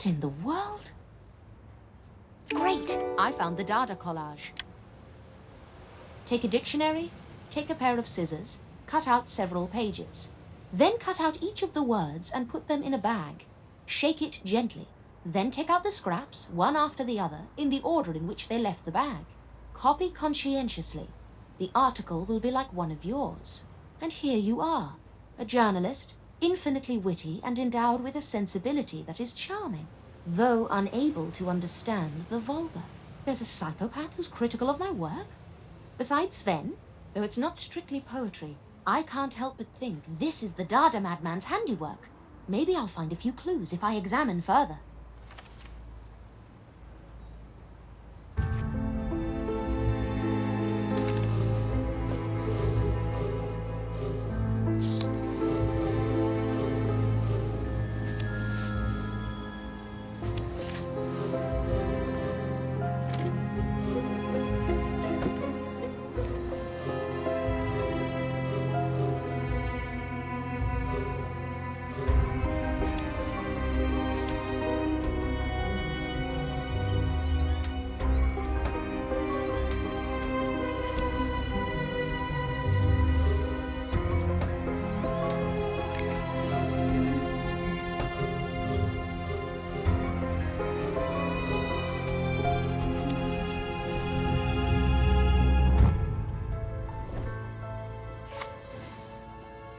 What in the world? Great! I found the Dada collage. Take a dictionary, take a pair of scissors, cut out several pages. Then cut out each of the words and put them in a bag. Shake it gently. Then take out the scraps, one after the other, in the order in which they left the bag. Copy conscientiously. The article will be like one of yours. And here you are, a journalist, infinitely witty and endowed with a sensibility that is charming, though unable to understand the vulgar. There's a psychopath who's critical of my work? Besides Sven, though it's not strictly poetry, I can't help but think this is the Dada madman's handiwork. Maybe I'll find a few clues if I examine further.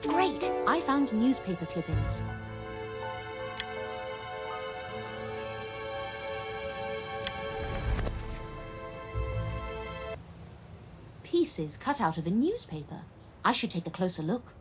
Great! I found newspaper clippings. Pieces cut out of a newspaper. I should take a closer look.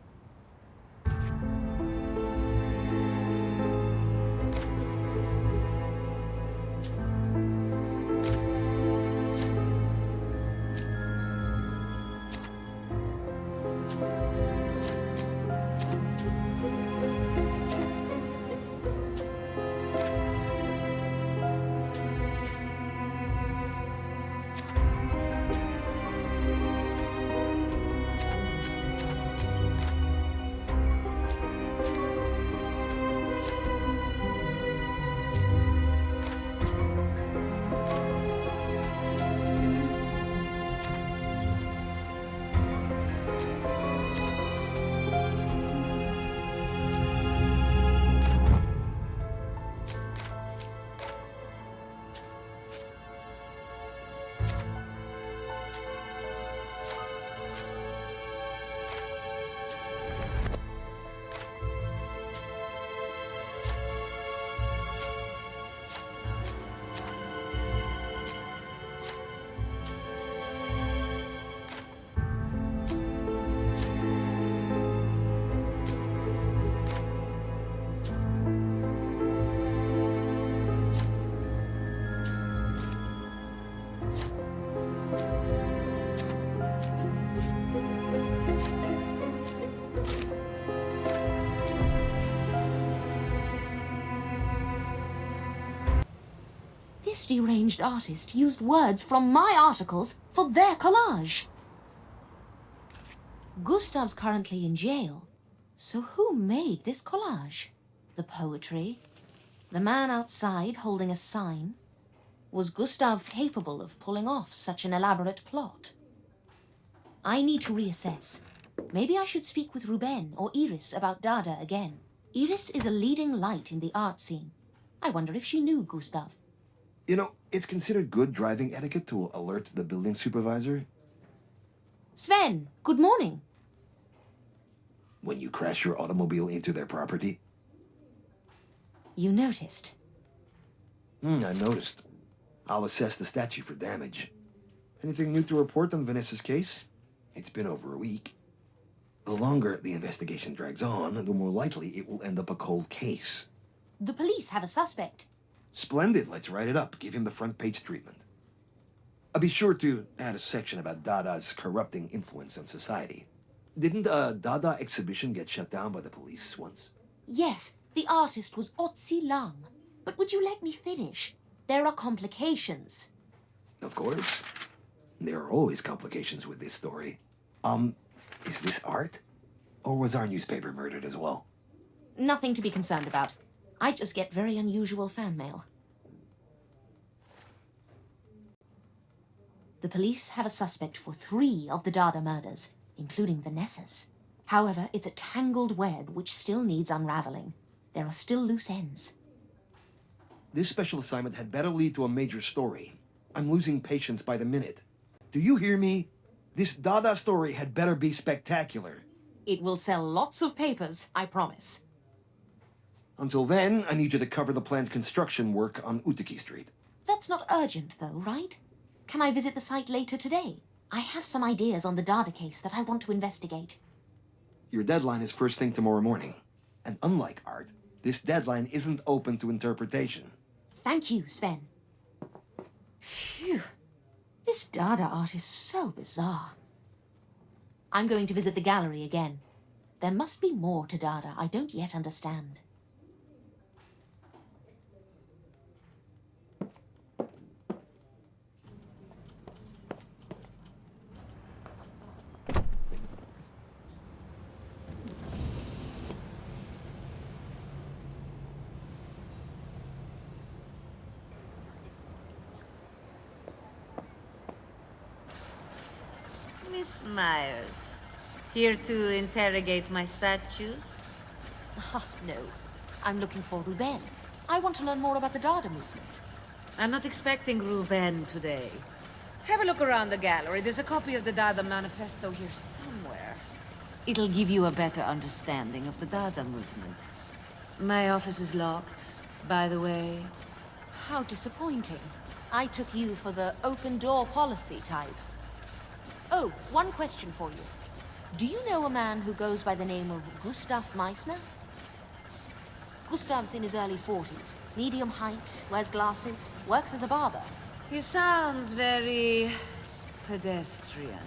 This deranged artist used words from my articles for their collage. Gustav's currently in jail, so who made this collage? The poetry? The man outside holding a sign? Was Gustav capable of pulling off such an elaborate plot? I need to reassess. Maybe I should speak with Ruben or Iris about Dada again. Iris is a leading light in the art scene. I wonder if she knew Gustav. You know, it's considered good driving etiquette to alert the building supervisor. Sven, good morning. When you crash your automobile into their property. You noticed? I noticed. I'll assess the statue for damage. Anything new to report on Vanessa's case? It's been over a week. The longer the investigation drags on, the more likely it will end up a cold case. The police have a suspect. Splendid, let's write it up. Give him the front page treatment. I'll be sure to add a section about Dada's corrupting influence on society. Didn't a Dada exhibition get shut down by the police once? Yes, the artist was Otzi Lang. But would you let me finish? There are complications. Of course. There are always complications with this story. Is this art? Or was our newspaper murdered as well? Nothing to be concerned about. I just get very unusual fan mail. The police have a suspect for 3 of the Dada murders, including Vanessa's. However, it's a tangled web which still needs unraveling. There are still loose ends. This special assignment had better lead to a major story. I'm losing patience by the minute. Do you hear me? This Dada story had better be spectacular. It will sell lots of papers, I promise. Until then, I need you to cover the planned construction work on Utiki Street. That's not urgent, though, right? Can I visit the site later today? I have some ideas on the Dada case that I want to investigate. Your deadline is first thing tomorrow morning. And unlike art, this deadline isn't open to interpretation. Thank you, Sven. Phew. This Dada art is so bizarre. I'm going to visit the gallery again. There must be more to Dada I don't yet understand. Miss Myers, here to interrogate my statues? No, I'm looking for Ruben. I want to learn more about the Dada movement. I'm not expecting Ruben today. Have a look around the gallery. There's a copy of the Dada manifesto here somewhere. It'll give you a better understanding of the Dada movement. My office is locked, by the way. How disappointing. I took you for the open-door policy type. Oh, one question for you. Do you know a man who goes by the name of Gustav Meissner? Gustav's in his early 40s, medium height, wears glasses, works as a barber. He sounds very pedestrian.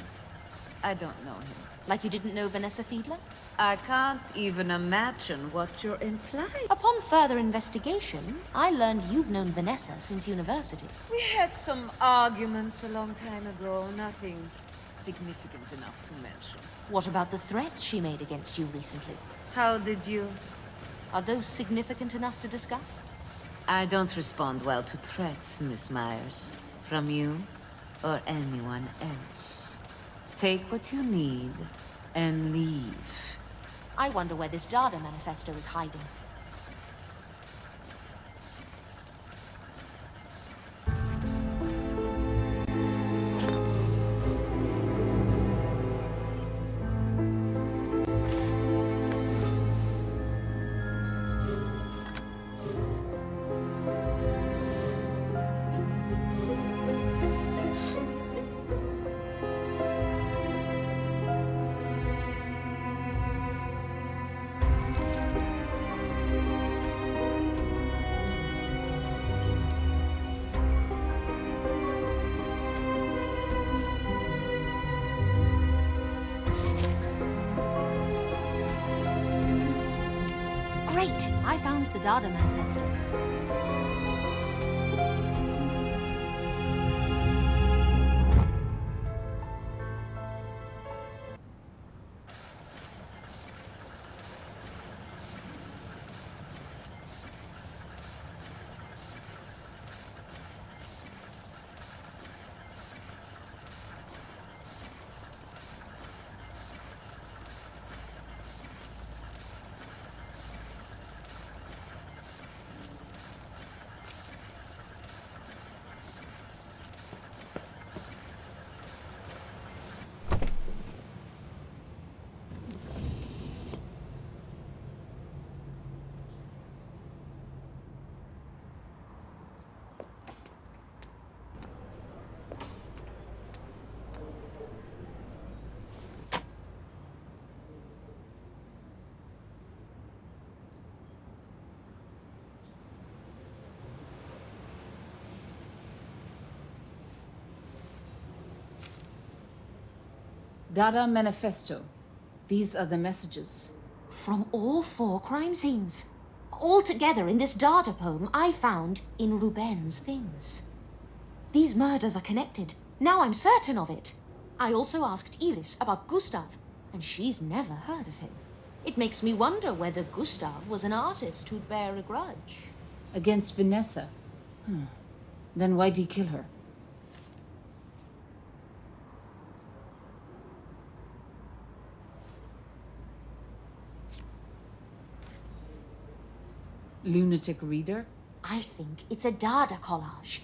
I don't know him. Like you didn't know Vanessa Fiedler? I can't even imagine what you're implying. Upon further investigation, I learned you've known Vanessa since university. We had some arguments a long time ago, nothing significant enough to mention. What about the threats she made against you recently? How did you? Are those significant enough to discuss? I don't respond well to threats, Miss Myers. From you or anyone else. Take what you need and leave. I wonder where this Dada manifesto is hiding. Great! I found the Dada manifesto. Dada Manifesto. These are the messages. From all 4 crime scenes. All together in this Dada poem I found in Ruben's things. These murders are connected. Now I'm certain of it. I also asked Iris about Gustav, and she's never heard of him. It makes me wonder whether Gustav was an artist who'd bear a grudge. Against Vanessa? Then why'd he kill her? Lunatic reader? I think it's a Dada collage.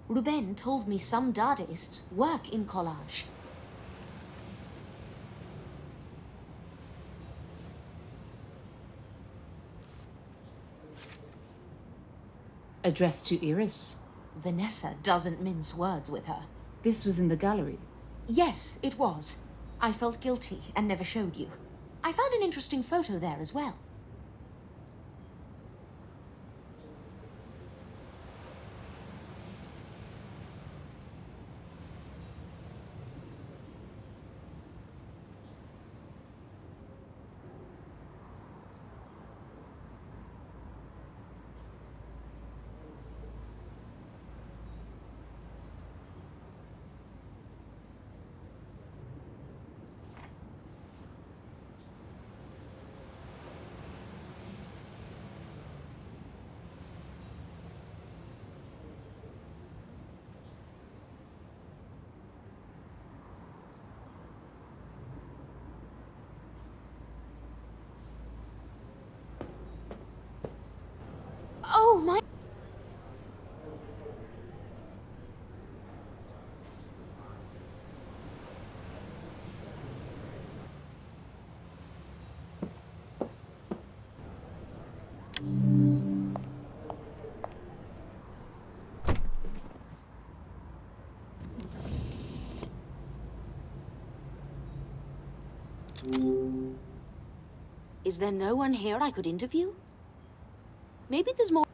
Ruben told me some Dadaists work in collage. Addressed to Iris? Vanessa doesn't mince words with her. This was in the gallery. Yes, it was. I felt guilty and never showed you. I found an interesting photo there as well. Oh my... Is there no one here I could interview? Maybe there's more...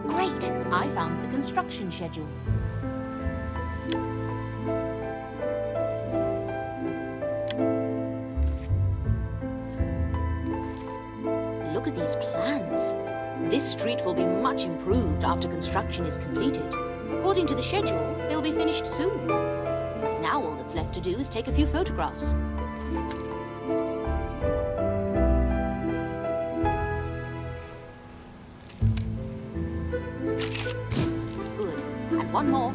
Great! I found the construction schedule. Look at these plans. This street will be much improved after construction is completed. According to the schedule, they'll be finished soon. Now all that's left to do is take a few photographs. Good. And one more.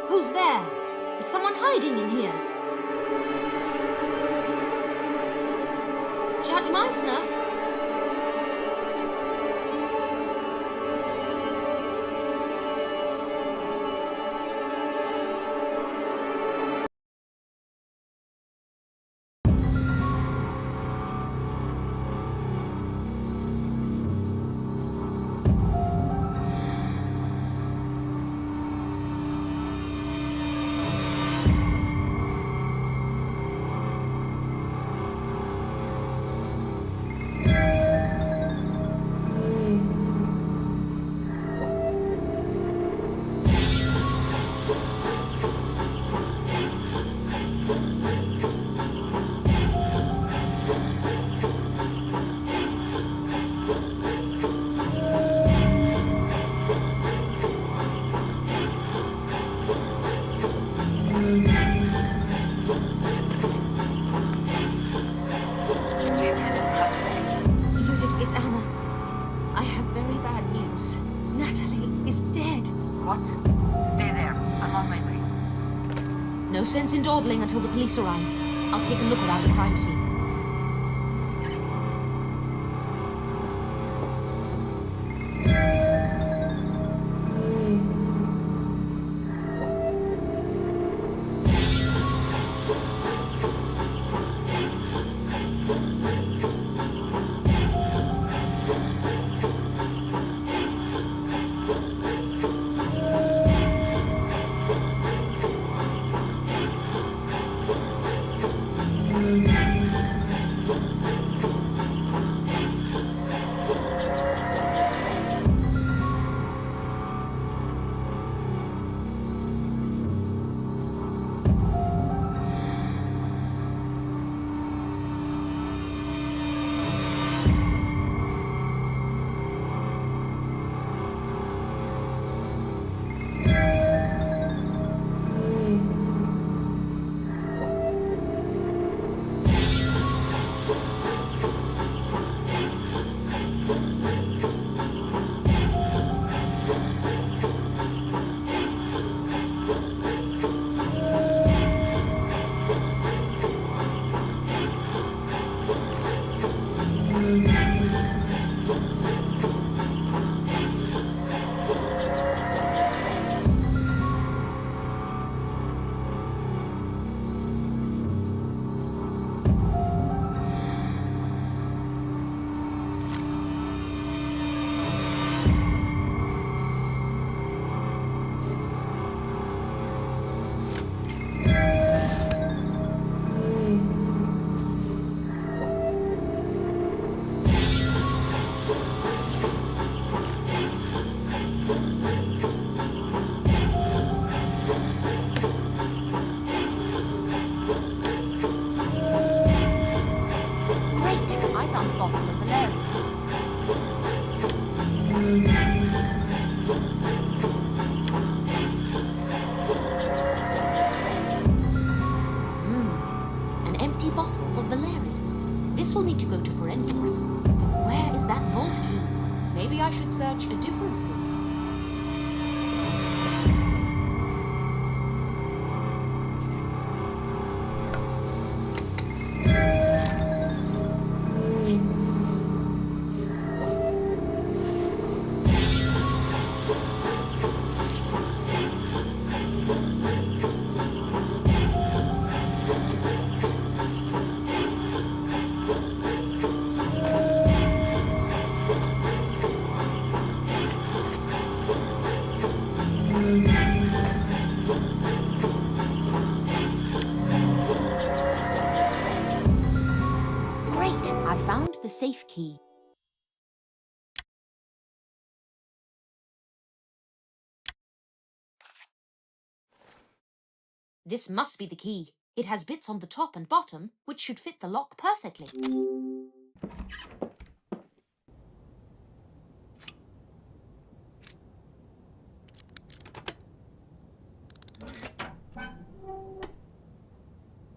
Who's there? Is someone hiding in here? Judge Meissner? sense in dawdling until the police arrive. I'll take a look around the crime scene. Maybe I should search a different room. The safe key. This must be the key. It has bits on the top and bottom, which should fit the lock perfectly.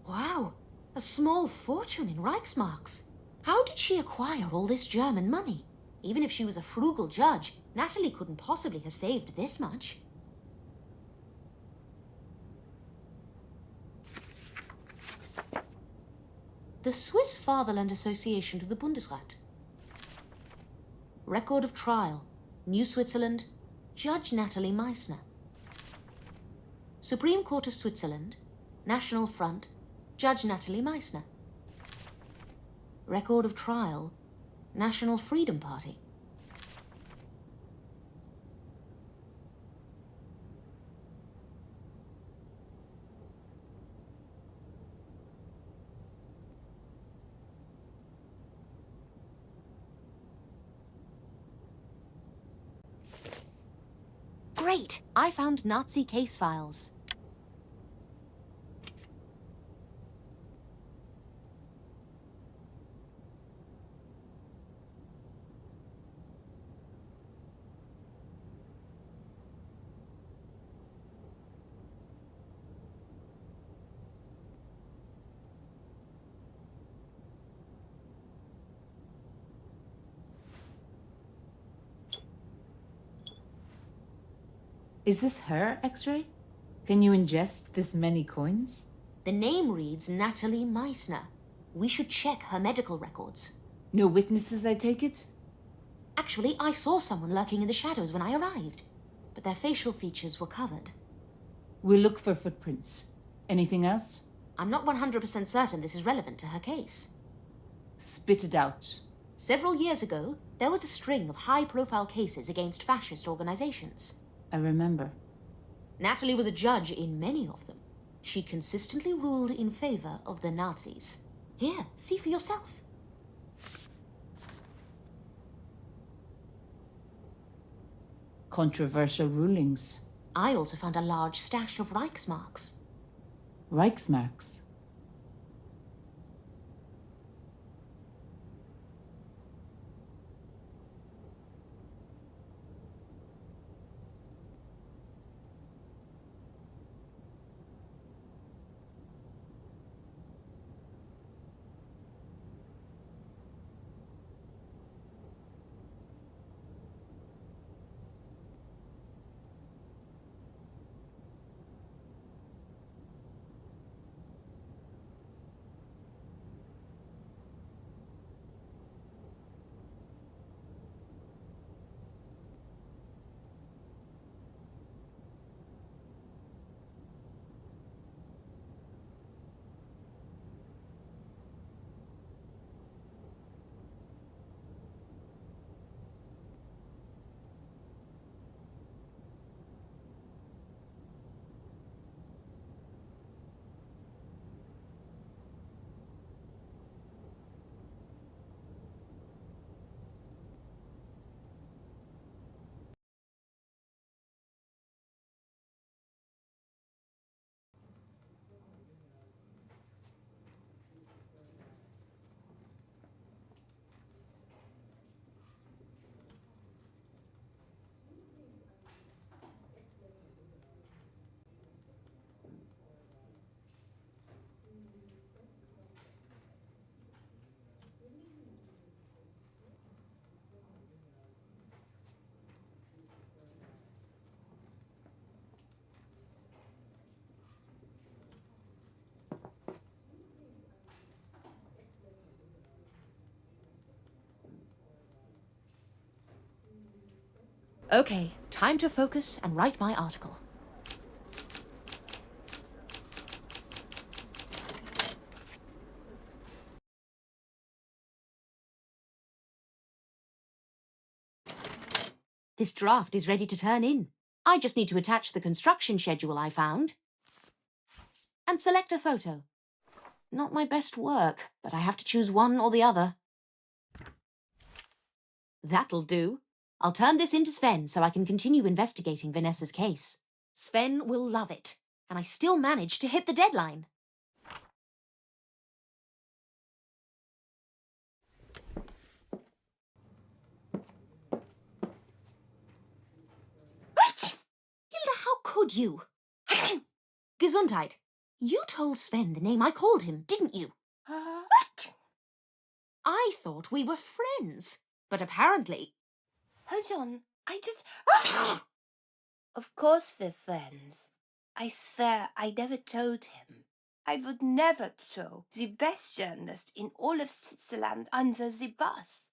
Wow, a small fortune in Reichsmarks. How did she acquire all this German money? Even if she was a frugal judge, Natalie couldn't possibly have saved this much. The Swiss Fatherland Association to the Bundesrat. Record of trial. New Switzerland. Judge Natalie Meissner. Supreme Court of Switzerland. National Front. Judge Natalie Meissner. Record of trial. National Freedom Party. Great! I found Nazi case files. Is this her X-ray? Can you ingest this many coins? The name reads Natalie Meissner. We should check her medical records. No witnesses, I take it? Actually, I saw someone lurking in the shadows when I arrived, but their facial features were covered. We'll look for footprints. Anything else? I'm not 100% certain this is relevant to her case. Spit it out. Several years ago, there was a string of high-profile cases against fascist organizations. I remember. Natalie was a judge in many of them. She consistently ruled in favor of the Nazis. Here, see for yourself. Controversial rulings. I also found a large stash of Reichsmarks. Reichsmarks. Okay, time to focus and write my article. This draft is ready to turn in. I just need to attach the construction schedule I found and select a photo. Not my best work, but I have to choose one or the other. That'll do. I'll turn this into Sven so I can continue investigating Vanessa's case. Sven will love it, and I still managed to hit the deadline. Hilda, how could you? Gesundheit. You told Sven the name I called him, didn't you? I thought we were friends, but apparently... Hold on, I just... Of course we're friends. I swear I never told him. I would never throw the best journalist in all of Switzerland under the bus.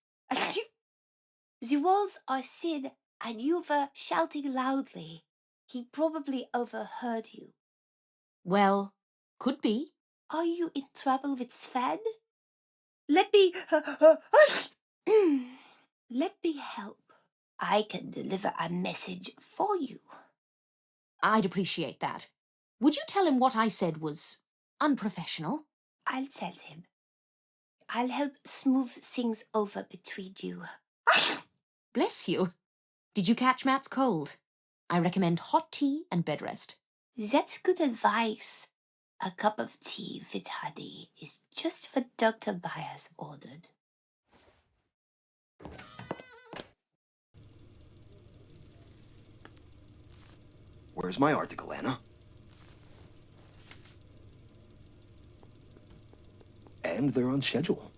The walls are thin and you were shouting loudly. He probably overheard you. Well, could be. Are you in trouble with Sven? Let me... Let me help. I can deliver a message for you. I'd appreciate that. Would you tell him what I said was unprofessional? I'll tell him. I'll help smooth things over between you. Bless you. Did you catch Matt's cold? I recommend hot tea and bed rest. That's good advice. A cup of tea with honey is just what Dr. Byers ordered. Where's my article, Anna? And they're on schedule.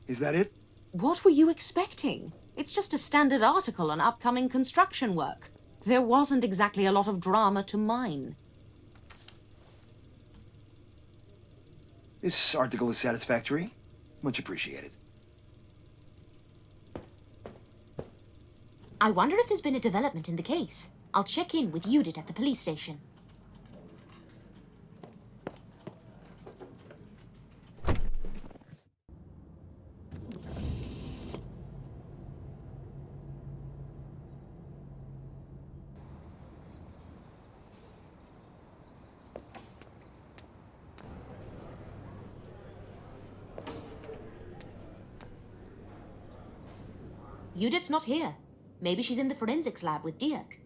Is that it? What were you expecting? It's just a standard article on upcoming construction work. There wasn't exactly a lot of drama to mine. This article is satisfactory. Much appreciated. I wonder if there's been a development in the case. I'll check in with Judith at the police station. Judith's not here. Maybe she's in the forensics lab with Dirk.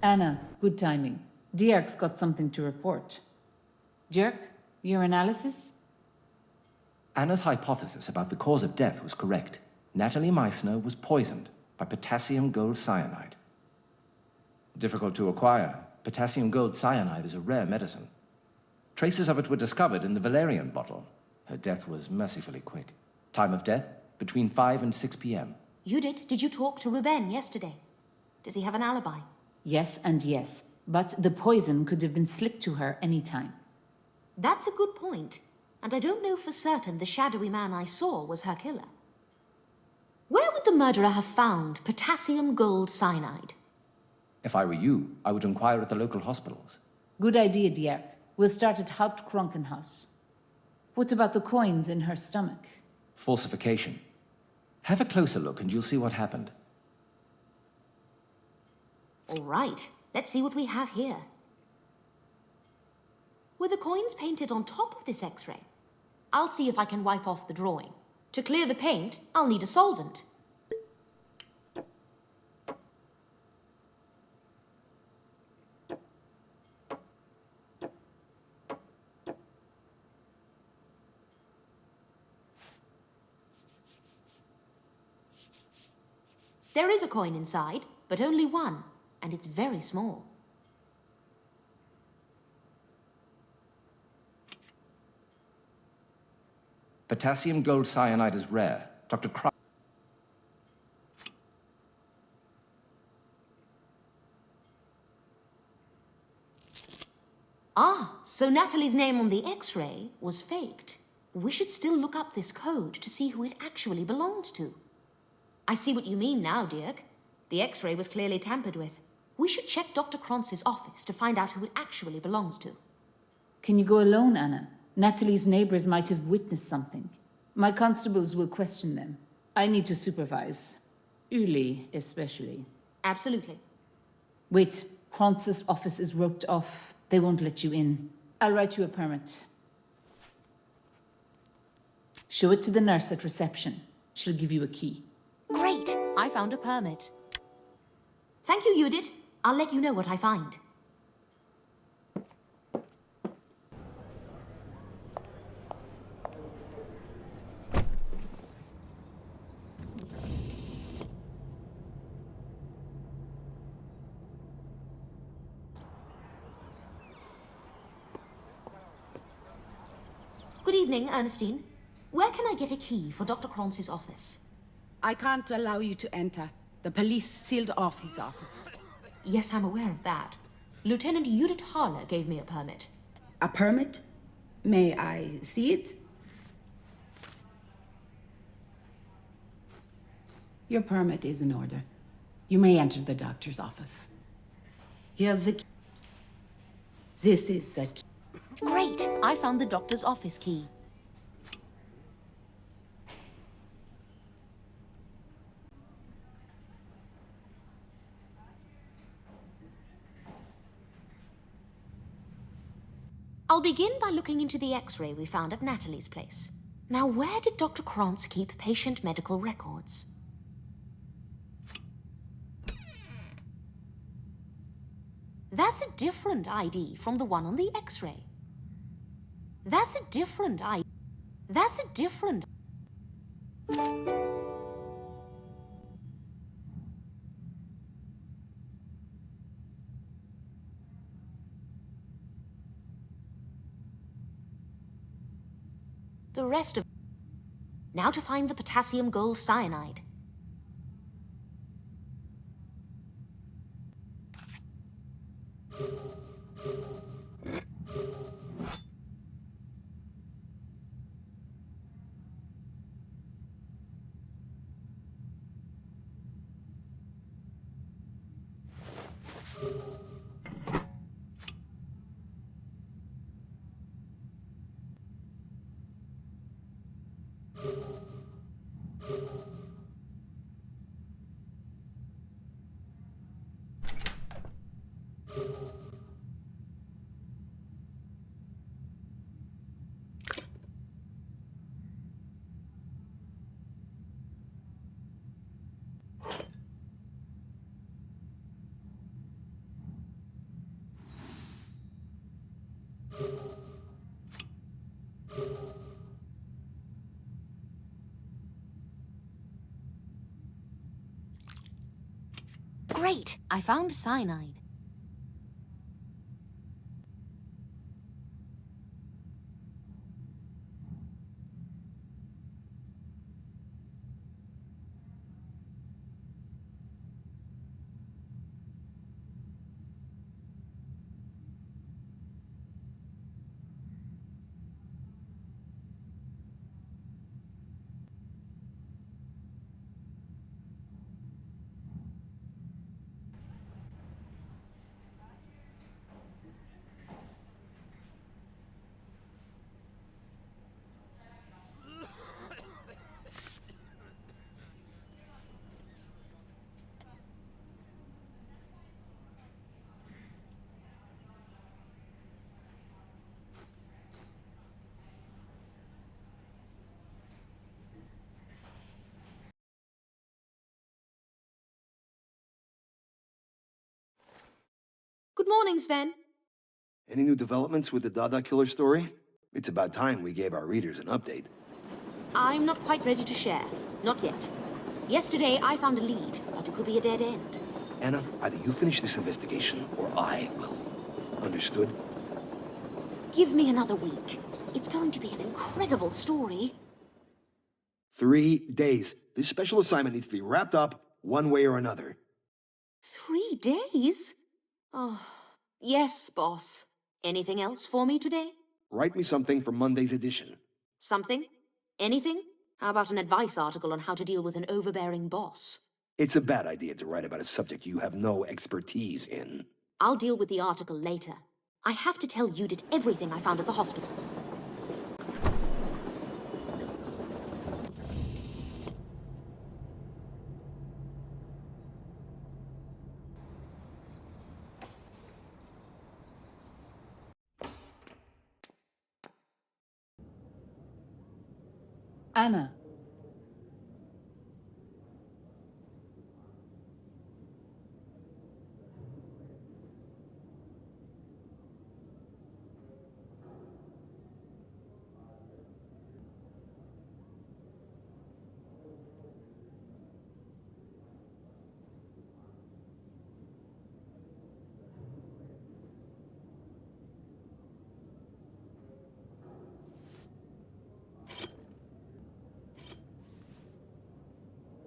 Anna, good timing. Dirk's got something to report. Dirk, your analysis? Anna's hypothesis about the cause of death was correct. Natalie Meissner was poisoned by potassium gold cyanide. Difficult to acquire, potassium gold cyanide is a rare medicine. Traces of it were discovered in the valerian bottle. Her death was mercifully quick. Time of death, between 5 and 6 p.m. Judith, did you talk to Ruben yesterday? Does he have an alibi? Yes and yes, but the poison could have been slipped to her any time. That's a good point. And I don't know for certain the shadowy man I saw was her killer. Where would the murderer have found potassium gold cyanide? If I were you, I would inquire at the local hospitals. Good idea, Dirk. We'll start at Hauptkrankenhaus. What about the coins in her stomach? Falsification. Have a closer look and you'll see what happened. All right, let's see what we have here. Were the coins painted on top of this X-ray? I'll see if I can wipe off the drawing. To clear the paint, I'll need a solvent. There is a coin inside, but only one, and it's very small. Potassium gold cyanide is rare. Dr. Cry. Ah, so Natalie's name on the X-ray was faked. We should still look up this code to see who it actually belonged to. I see what you mean now, Dirk. The X-ray was clearly tampered with. We should check Dr. Kronz's office to find out who it actually belongs to. Can you go alone, Anna? Natalie's neighbors might have witnessed something. My constables will question them. I need to supervise. Uli, especially. Absolutely. Wait, Kronz's office is roped off. They won't let you in. I'll write you a permit. Show it to the nurse at reception. She'll give you a key. Great! I found a permit. Thank you, Judith. I'll let you know what I find. Good evening, Ernestine. Where can I get a key for Dr. Kronz's office? I can't allow you to enter. The police sealed off his office. Yes, I'm aware of that. Lieutenant Judith Haller gave me a permit. A permit? May I see it? Your permit is in order. You may enter the doctor's office. Here's the key. This is the key. Great! I found the doctor's office key. I'll begin by looking into the X-ray we found at Natalie's place. Now, where did Dr. Kronz keep patient medical records? That's a different ID from the one on the X-ray. That's a different ID. That's a different... the rest of... Now to find the potassium gold cyanide. Great! I found cyanide. Good morning, Sven. Any new developments with the Dada killer story? It's about time we gave our readers an update. I'm not quite ready to share. Not yet. Yesterday, I found a lead, but it could be a dead end. Anna, either you finish this investigation, or I will. Understood? Give me another week. It's going to be an incredible story. 3 days. This special assignment needs to be wrapped up one way or another. 3 days? Oh, yes, boss. Anything else for me today? Write me something for Monday's edition. Something? Anything? How about an advice article on how to deal with an overbearing boss? It's a bad idea to write about a subject you have no expertise in. I'll deal with the article later. I have to tell Judith everything I found at the hospital. Anna.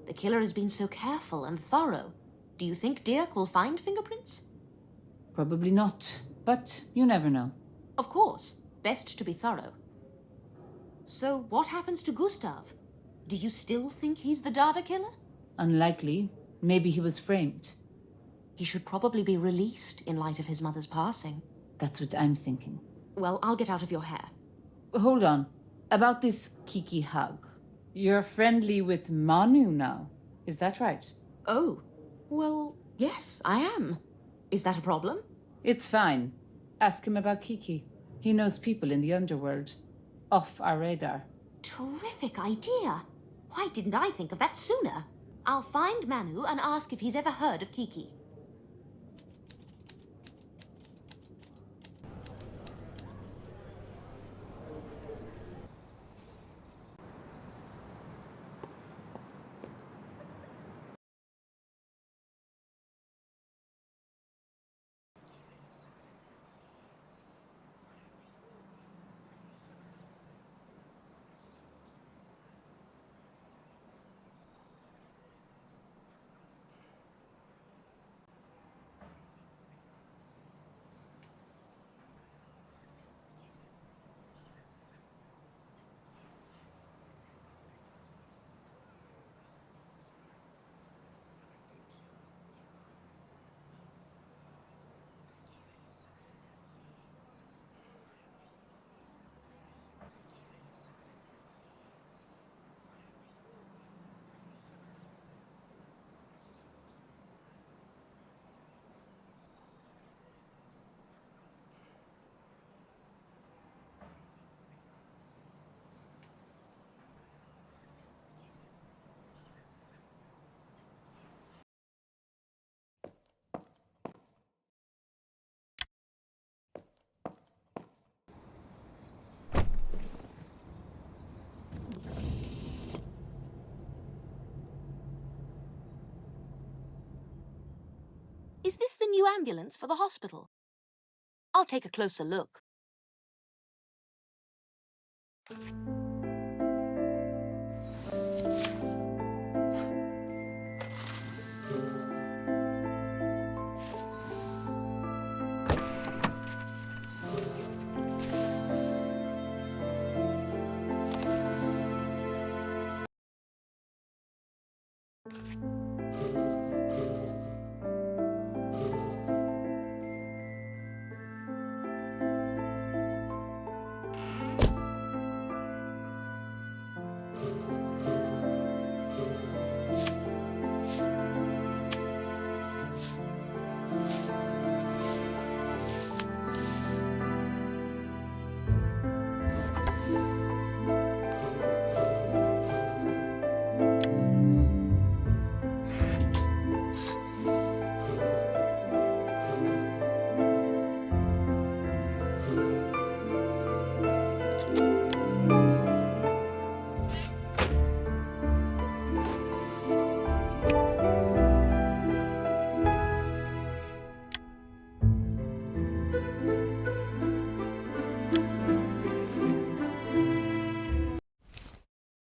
The killer has been so careful and thorough. Do you think Dirk will find fingerprints? Probably not, but you never know. Of course. Best to be thorough. So what happens to Gustav? Do you still think he's the Dada killer? Unlikely. Maybe he was framed. He should probably be released in light of his mother's passing. That's what I'm thinking. Well, I'll get out of your hair. Hold on. About this Kiki hug. You're friendly with Manu now. Is that right? Oh, well, yes, I am. Is that a problem? It's fine. Ask him about Kiki. He knows people in the underworld. Off our radar. Terrific idea. Why didn't I think of that sooner? I'll find Manu and ask if he's ever heard of Kiki. Is this the new ambulance for the hospital? I'll take a closer look.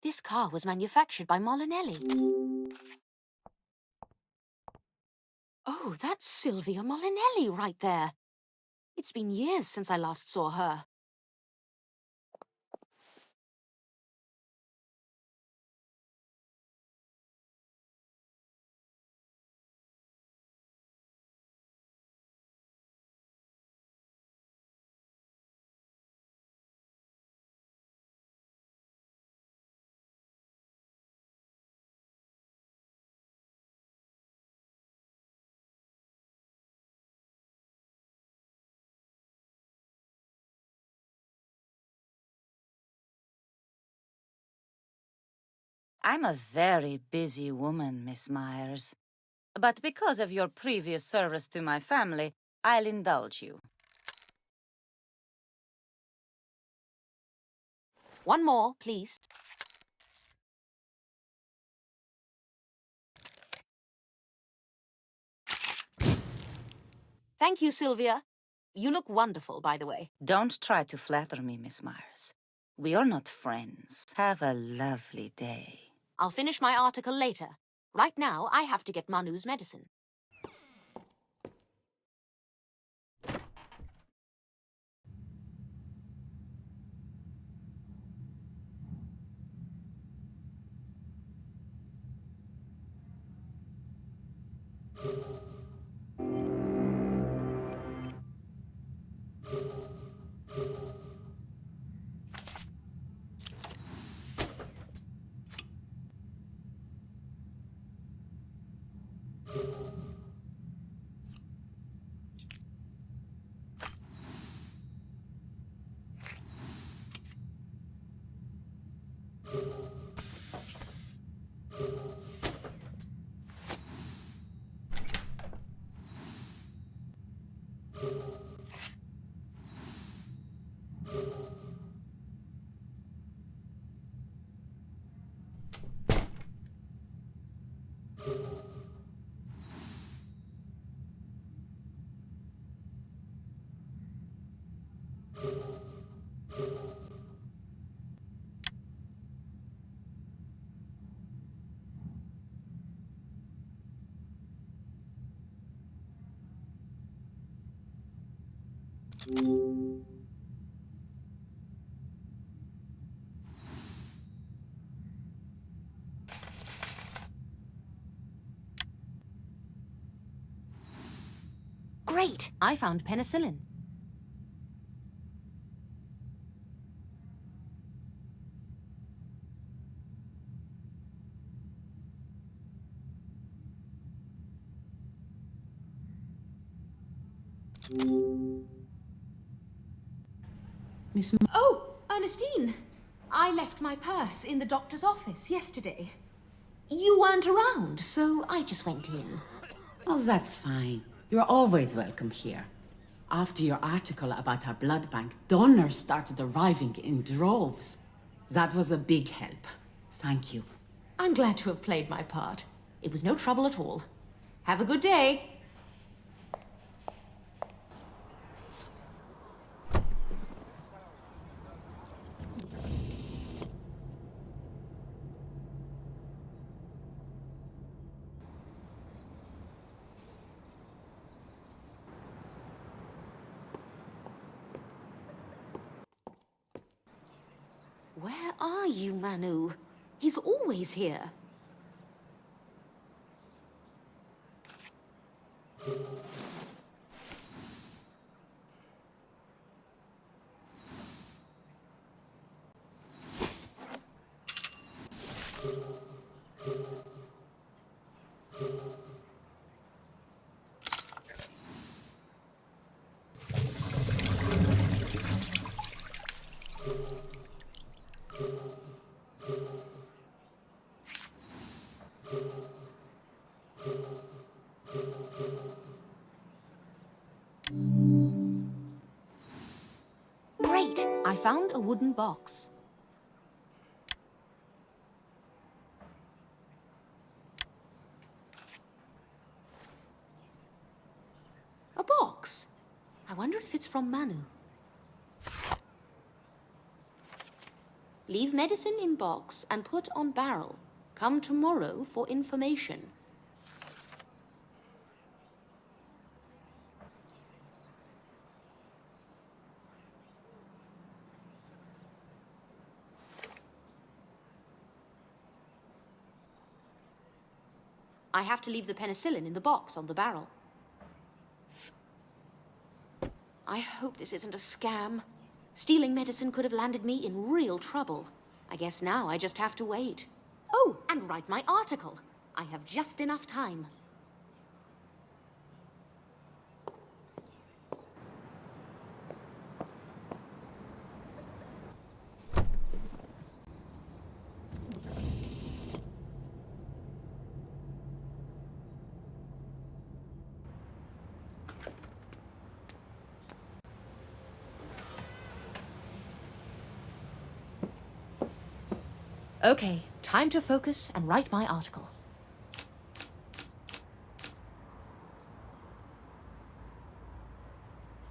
This car was manufactured by Molinelli. Oh, that's Sylvia Molinelli right there. It's been years since I last saw her. I'm a very busy woman, Miss Myers. But because of your previous service to my family, I'll indulge you. One more, please. Thank you, Sylvia. You look wonderful, by the way. Don't try to flatter me, Miss Myers. We are not friends. Have a lovely day. I'll finish my article later. Right now, I have to get Manu's medicine. Great! I found penicillin. Miss Oh, Ernestine! I left my purse in the doctor's office yesterday. You weren't around, so I just went in. Oh, that's fine. You're always welcome here. After your article about our blood bank, donors started arriving in droves. That was a big help. Thank you. I'm glad to have played my part. It was no trouble at all. Have a good day. are you, Manu? He's always here. Great! I found a wooden box. A box? I wonder if it's from Manu. Leave medicine in box and put on barrel. Come tomorrow for information. I have to leave the penicillin in the box on the barrel. I hope this isn't a scam. Stealing medicine could have landed me in real trouble. I guess now I just have to wait. Oh, and write my article. I have just enough time. Okay, time to focus and write my article.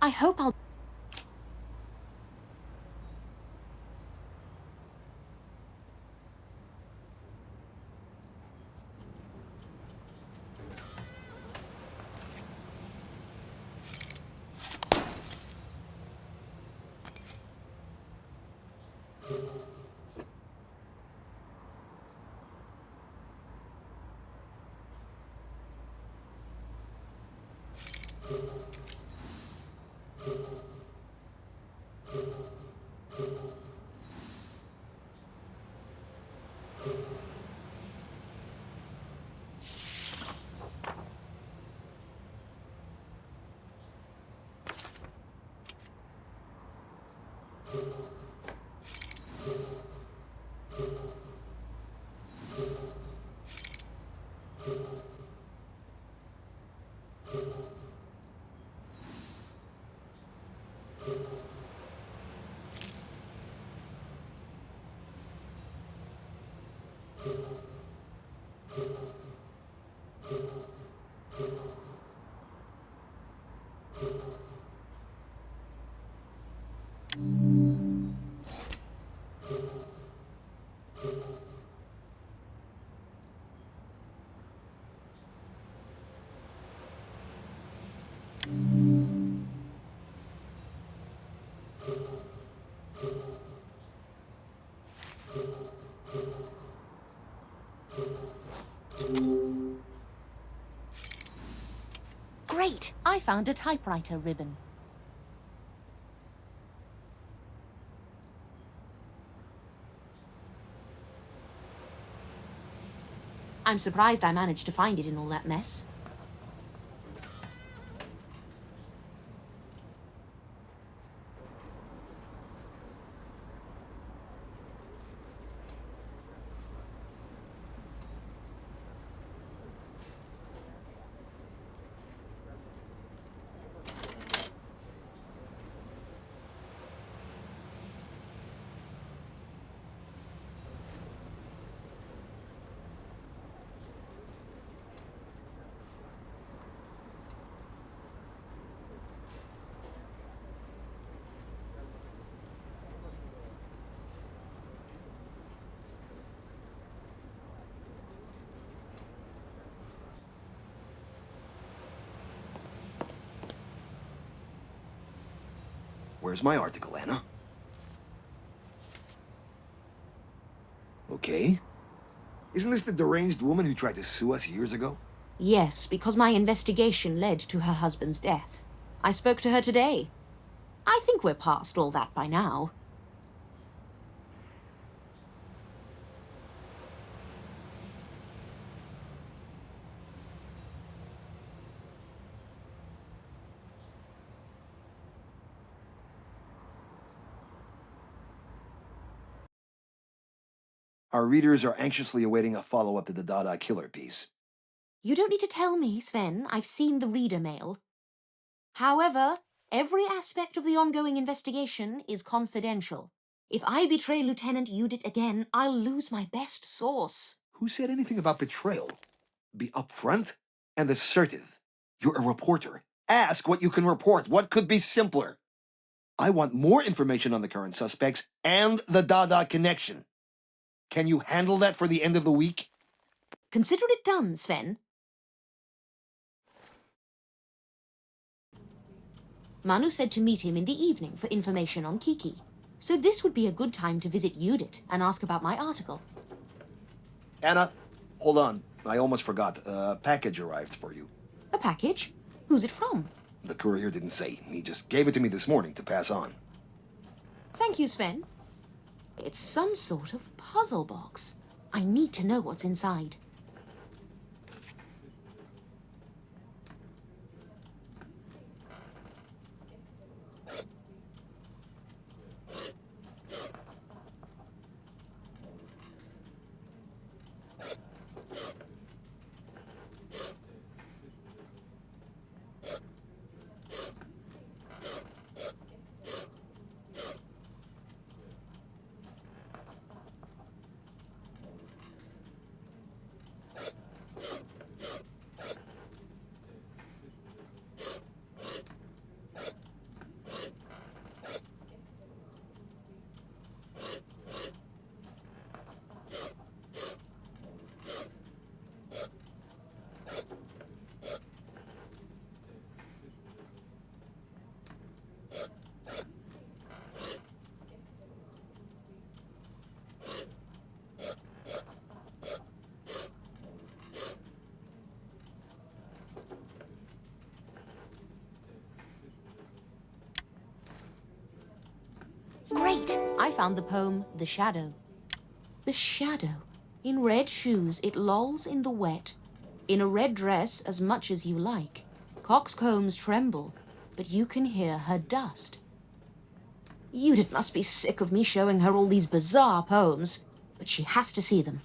I hope I'll... Great! I found a typewriter ribbon. I'm surprised I managed to find it in all that mess. Where's my article, Anna? okay? Isn't this the deranged woman who tried to sue us years ago? Yes, because my investigation led to her husband's death. I spoke to her today. I think we're past all that by now. Our readers are anxiously awaiting a follow-up to the Dada killer piece. You don't need to tell me, Sven. I've seen the reader mail. However, every aspect of the ongoing investigation is confidential. If I betray Lieutenant Judith again, I'll lose my best source. Who said anything about betrayal? Be upfront and assertive. You're a reporter. Ask what you can report. What could be simpler? I want more information on the current suspects and the Dada connection. Can you handle that for the end of the week? Consider it done, Sven. Manu said to meet him in the evening for information on Kiki. So this would be a good time to visit Judith and ask about my article. Anna, hold on. I almost forgot. A package arrived for you. A package? Who's it from? The courier didn't say. He just gave it to me this morning to pass on. Thank you, Sven. It's some sort of puzzle box. I need to know what's inside. Great! I found the poem, The Shadow. The shadow. In red shoes it lolls in the wet. In a red dress as much as you like. Coxcombs tremble, but you can hear her dust. Judith must be sick of me showing her all these bizarre poems, but she has to see them.